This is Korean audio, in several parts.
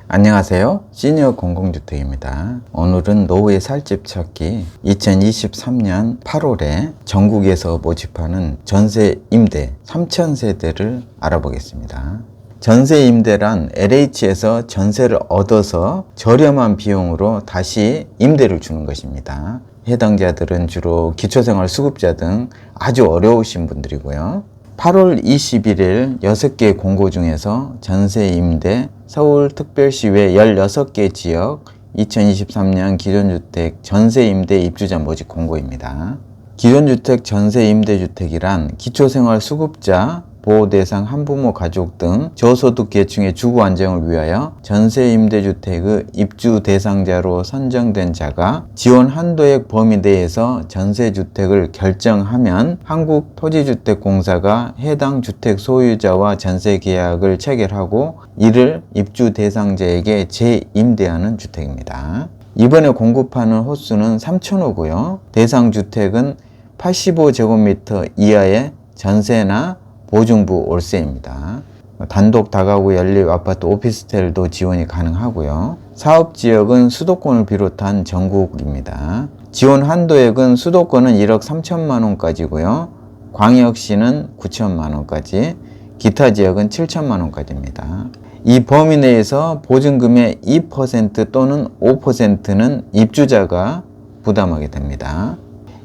안녕하세요. 시니어 공공주택입니다. 오늘은 노후의 살집 찾기 2023년 8월에 전국에서 모집하는 전세 임대 3000세대를 알아보겠습니다. 전세 임대란 LH에서 전세를 얻어서 저렴한 비용으로 다시 임대를 주는 것입니다. 해당자들은 주로 기초생활 수급자 등 아주 어려우신 분들이고요. 8월 21일 6개 공고 중에서 전세 임대 서울특별시 외 16개 지역 2023년 기존주택 전세 임대 입주자 모집 공고입니다. 기존주택 전세 임대주택이란 기초생활 수급자, 보호대상 한부모 가족 등 저소득 계층의 주거 안정을 위하여 전세 임대주택의 입주 대상자로 선정된 자가 지원 한도액 범위 내에서 전세주택을 결정하면 한국토지주택공사가 해당 주택 소유자와 전세 계약을 체결하고 이를 입주 대상자에게 재임대하는 주택입니다. 이번에 공급하는 호수는 3,000호고요. 대상 주택은 85제곱미터 이하의 전세나 보증부 월세입니다. 단독 다가구 연립 아파트 오피스텔도 지원이 가능하고요. 사업지역은 수도권을 비롯한 전국입니다. 지원 한도액은 수도권은 1억 3천만 원까지고요. 광역시는 9천만 원까지, 기타 지역은 7천만 원까지입니다. 이 범위 내에서 보증금의 2% 또는 5%는 입주자가 부담하게 됩니다.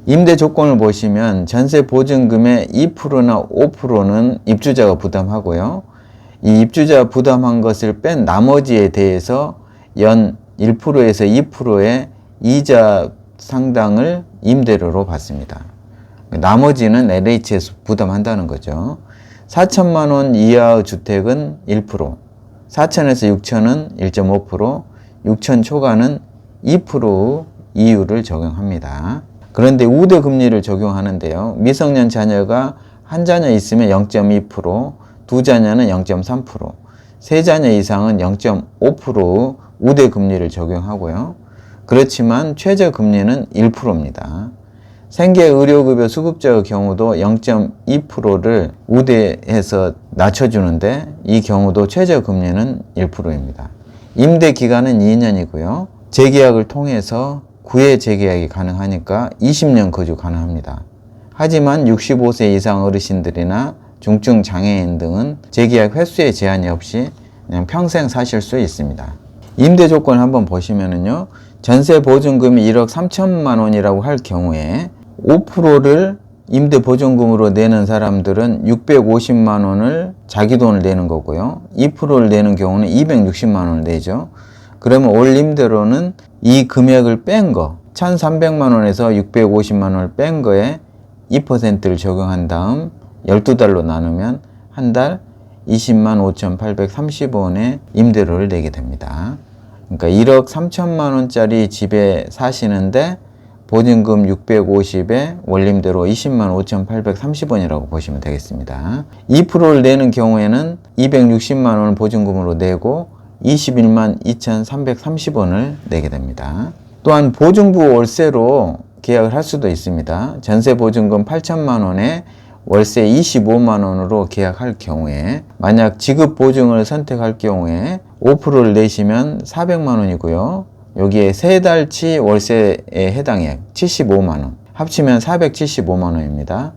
임대 조건을 보시면 전세 보증금의 2%나 5%는 입주자가 부담하고요. 이 입주자 부담한 것을 뺀 나머지에 대해서 연 1%에서 2%의 이자 상당을 임대료로 받습니다. 나머지는 LH에서 부담한다는 거죠. 4천만 원 이하의 주택은 1%, 4천에서 6천은 1.5%, 6천 초과는 2% 이율을 적용합니다. 그런데 우대 금리를 적용하는데요. 미성년 자녀가 한 자녀 있으면 0.2%, 두 자녀는 0.3%, 세 자녀 이상은 0.5% 우대 금리를 적용하고요. 그렇지만 최저 금리는 1%입니다. 생계 의료급여 수급자의 경우도 0.2%를 우대해서 낮춰주는데 이 경우도 최저 금리는 1%입니다. 임대 기간은 2년이고요. 재계약을 통해서 9회 재계약이 가능하니까 20년 거주 가능합니다. 하지만 65세 이상 어르신들이나 중증 장애인 등은 재계약 횟수에 제한이 없이 그냥 평생 사실 수 있습니다. 임대 조건 한번 보시면은요. 전세 보증금이 1억 3천만 원이라고 할 경우에 5%를 임대 보증금으로 내는 사람들은 650만 원을 자기 돈을 내는 거고요. 2%를 내는 경우는 260만 원을 내죠. 그러면 올 임대료는 이 금액을 뺀 거, 1,300만 원에서 650만 원을 뺀 거에 2%를 적용한 다음 12달로 나누면 한 달 20만 5,830원의 임대료를 내게 됩니다. 그러니까 1억 3천만 원짜리 집에 사시는데 보증금 650에 원림대로 20만 5,830원이라고 보시면 되겠습니다. 2%를 내는 경우에는 260만 원을 보증금으로 내고 21만 2,330원을 내게 됩니다. 또한 보증부 월세로 계약을 할 수도 있습니다. 전세 보증금 8천만 원에 월세 25만 원으로 계약할 경우에 만약 지급 보증을 선택할 경우에 5%를 내시면 400만 원이고요. 여기에 3달치 월세에 해당액 75만 원 합치면 475만 원입니다.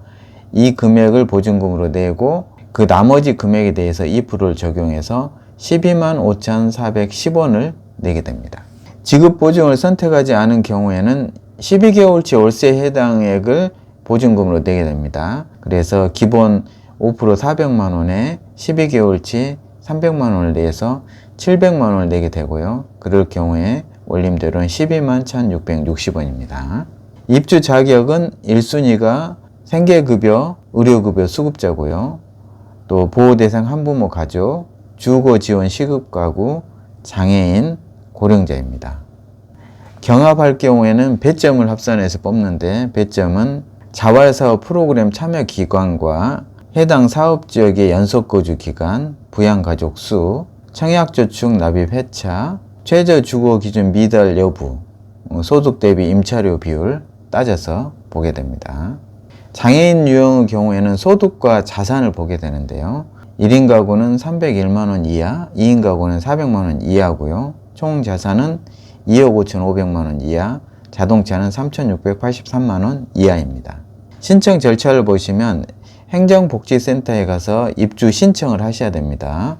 이 금액을 보증금으로 내고 그 나머지 금액에 대해서 2%를 적용해서 12만 5,410원을 내게 됩니다. 지급 보증을 선택하지 않은 경우에는 12개월치 월세 해당액을 보증금으로 내게 됩니다. 그래서 기본 5% 400만 원에 12개월치 300만 원을 내서 700만 원을 내게 되고요. 그럴 경우에 원림대로는 12만 1,660원입니다. 입주 자격은 1순위가 생계급여, 의료급여 수급자고요. 또 보호대상 한부모 가족, 주거지원 시급가구, 장애인, 고령자입니다. 경합할 경우에는 배점을 합산해서 뽑는데 배점은 자활사업 프로그램 참여기관과 해당 사업지역의 연속거주기간, 부양가족 수, 청약저축 납입 회차, 최저주거기준 미달 여부, 소득 대비 임차료 비율 따져서 보게 됩니다. 장애인 유형의 경우에는 소득과 자산을 보게 되는데요. 1인 가구는 301만 원 이하, 2인 가구는 400만 원 이하고요. 총 자산은 2억 5,500만 원 이하, 자동차는 3,683만 원 이하입니다. 신청 절차를 보시면 행정복지센터에 가서 입주 신청을 하셔야 됩니다.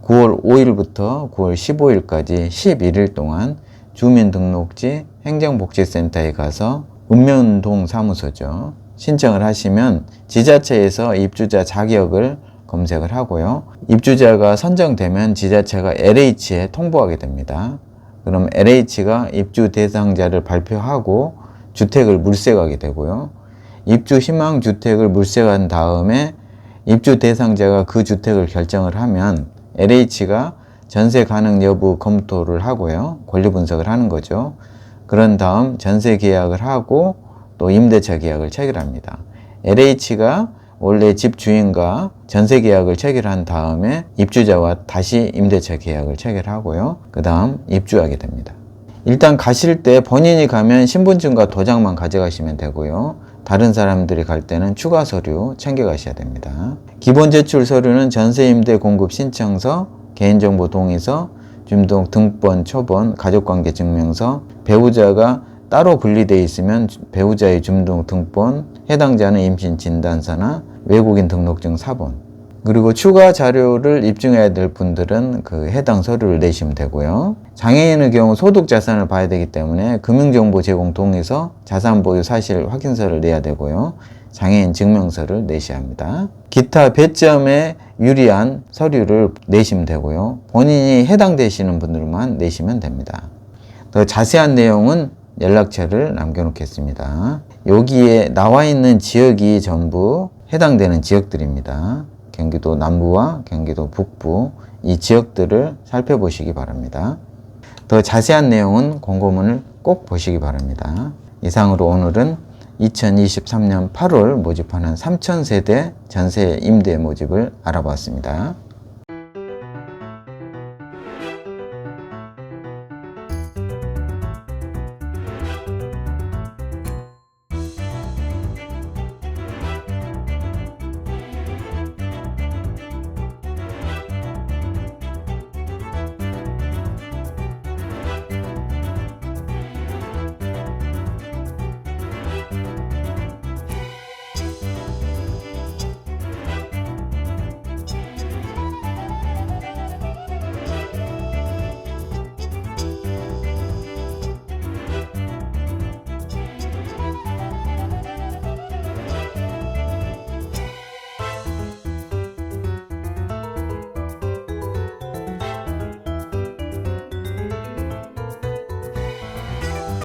9월 5일부터 9월 15일까지 11일 동안 주민등록지 행정복지센터에 가서 읍면동 사무소죠. 신청을 하시면 지자체에서 입주자 자격을 검색을 하고요. 입주자가 선정되면 지자체가 LH에 통보하게 됩니다. 그럼 LH가 입주 대상자를 발표하고 주택을 물색하게 되고요. 입주 희망 주택을 물색한 다음에 입주 대상자가 그 주택을 결정을 하면 LH가 전세 가능 여부 검토를 하고요. 권리 분석을 하는 거죠. 그런 다음 전세 계약을 하고 또 임대차 계약을 체결합니다. LH가 원래 집 주인과 전세 계약을 체결한 다음에 입주자와 다시 임대차 계약을 체결하고요. 그 다음 입주하게 됩니다. 일단 가실 때 본인이 가면 신분증과 도장만 가져가시면 되고요. 다른 사람들이 갈 때는 추가 서류 챙겨가셔야 됩니다. 기본 제출 서류는 전세 임대 공급 신청서, 개인정보 동의서, 주민등록 등본, 초본, 가족관계 증명서, 배우자가 따로 분리되어 있으면 배우자의 주민등록 등본, 해당자는 임신 진단서나 외국인 등록증 사본, 그리고 추가 자료를 입증해야 될 분들은 그 해당 서류를 내시면 되고요. 장애인의 경우 소득 자산을 봐야 되기 때문에 금융정보 제공 동의서, 자산 보유 사실 확인서를 내야 되고요. 장애인 증명서를 내셔야 합니다. 기타 배점에 유리한 서류를 내시면 되고요. 본인이 해당되시는 분들만 내시면 됩니다. 더 자세한 내용은 연락처를 남겨놓겠습니다. 여기에 나와 있는 지역이 전부 해당되는 지역들입니다. 경기도 남부와 경기도 북부 이 지역들을 살펴보시기 바랍니다. 더 자세한 내용은 공고문을 꼭 보시기 바랍니다. 이상으로 오늘은 2023년 8월 모집하는 3000세대 전세 임대 모집을 알아봤습니다.